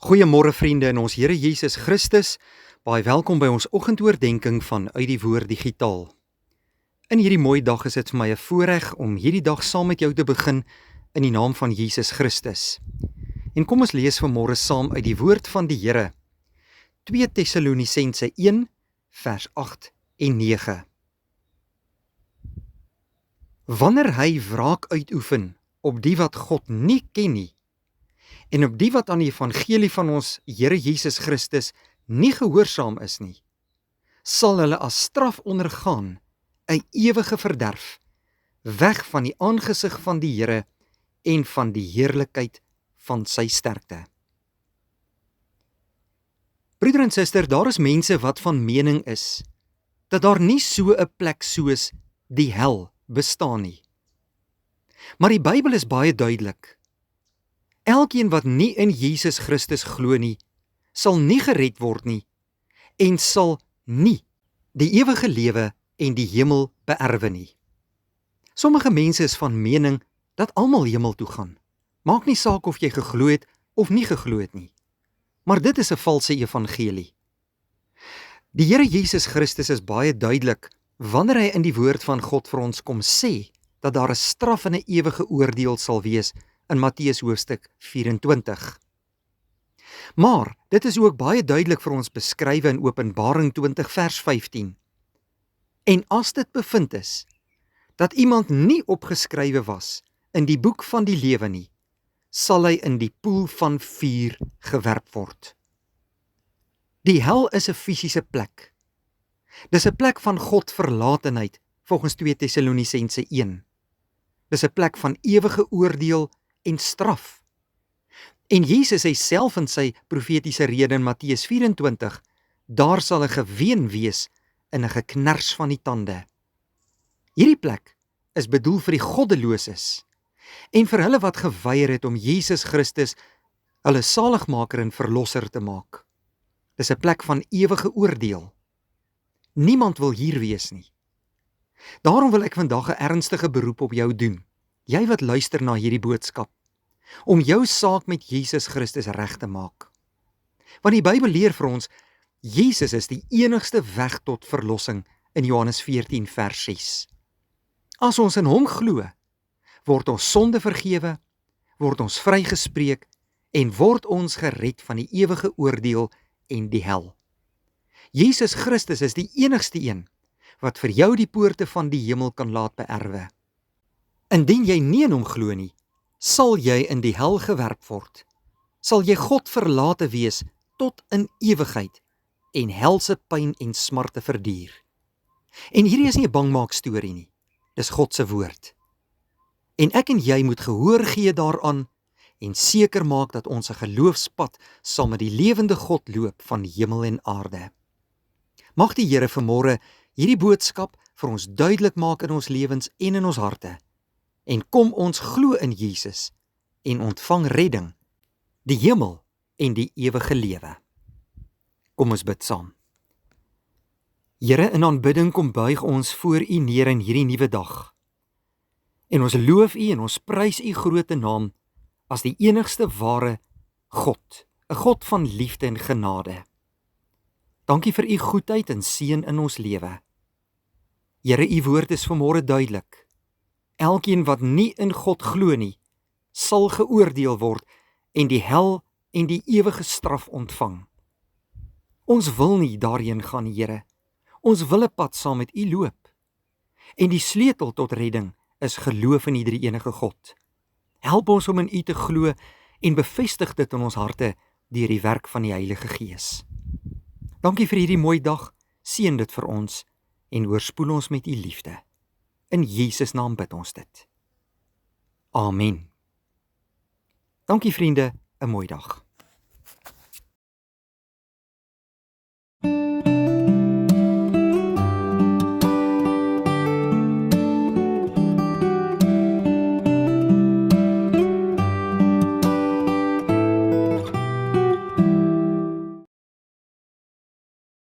Goeiemôre vriende in ons Here Jesus Christus. Baie welkom by ons oggendoordenkings van Uit die Woord Digitaal. In hierdie mooi dag is dit vir my 'n voorreg om hierdie dag saam met jou te begin in die naam van Jesus Christus. En kom ons lees vanmôre saam uit die woord van die Here. 2 Tessalonisense 1 vers 8 en 9. Wanneer hy wraak uitoefen op die wat God nie ken nie, en op die wat aan die evangelie van ons Here Jesus Christus nie gehoorsaam is nie, sal hulle as straf ondergaan 'n ewige verderf, weg van die aangesig van die Here en van die heerlikheid van sy sterkte. Broeder en suster, daar is mense wat van mening is dat daar nie so 'n plek soos die hel bestaan nie. Maar die Bybel is baie duidelik. Elkeen wat nie in Jesus Christus glo nie, sal nie gered word nie en sal nie die ewige lewe en die hemel beerwe nie. Sommige mense is van mening dat almal hemel toe gaan. Maak nie saak of jy geglo het of nie geglo het nie. Maar dit is 'n valse evangelie. Die Here Jesus Christus is baie duidelik wanneer hy in die woord van God vir ons kom sê dat daar 'n straf en 'n ewige oordeel sal wees in Matteus hoofstuk 24. Maar dit is ook baie duidelik vir ons beskrywe in Openbaring 20 vers 15. En as dit bevind is dat iemand nie opgeskrywe was in die boek van die lewe nie, sal hy in die poel van vuur gewerp word. Die hel is 'n fisiese plek. Dis 'n plek van God verlatenheid volgens 2 Tessalonisense 1. Dis 'n plek van ewige oordeel en straf. En Jesus sê self in sy profetiese rede in Matteus 24, daar sal 'n geween wees en 'n geknars van die tande. Hierdie plek is bedoel vir die goddeloses en vir hulle wat geweier het om Jesus Christus hulle saligmaker en verlosser te maak. Dis 'n plek van ewige oordeel. Niemand wil hier wees nie. Daarom wil ek vandag 'n ernstige beroep op jou doen, jy wat luister na hierdie boodskap, om jou saak met Jesus Christus reg te maak. Want die Bybel leer vir ons, Jesus is die enigste weg tot verlossing in Johannes 14 vers 6. As ons in hom glo, word ons sonde vergewe, word ons vrygespreek en word ons gered van die ewige oordeel en die hel. Jesus Christus is die enigste een wat vir jou die poorte van die hemel kan laat beerwe. Indien jy nie in hom glo nie, sal jy in die hel gewerp word. Sal jy God verlate wees tot in ewigheid en helse pyn en smarte verduur. En hierdie is nie 'n bangmaak storie nie, dis God se woord. En ek en jy moet gehoor gee daaraan en seker maak dat ons 'n geloofspad saam met die lewende God loop van hemel en aarde. Mag die Here vanmôre hierdie boodskap vir ons duidelik maak in ons lewens en in ons harte. En kom ons glo in Jesus en ontvang redding, die hemel en die ewige lewe. Kom ons bid saam. Here, in aanbidding kom buig ons voor U neer in hierdie nuwe dag. En ons loof U en ons prys U groote naam as die enigste ware God, 'n God van liefde en genade. Dankie vir U goedheid en seën in ons lewe. Here, U woord is vanmôre duidelik. Elkeen wat nie in God glo nie, sal geoordeel word en die hel en die ewige straf ontvang. Ons wil nie daarheen gaan, Here. Ons wil 'n pad saam met U loop. En die sleutel tot redding is geloof in die drie-enige God. Help ons om in U te glo en bevestig dit in ons harte deur die werk van die Heilige Gees. Dankie vir hierdie mooi dag, seën dit vir ons en oorspoel ons met U liefde. In Jesus naam bid ons dit. Amen. Dankie vriende, 'n mooi dag.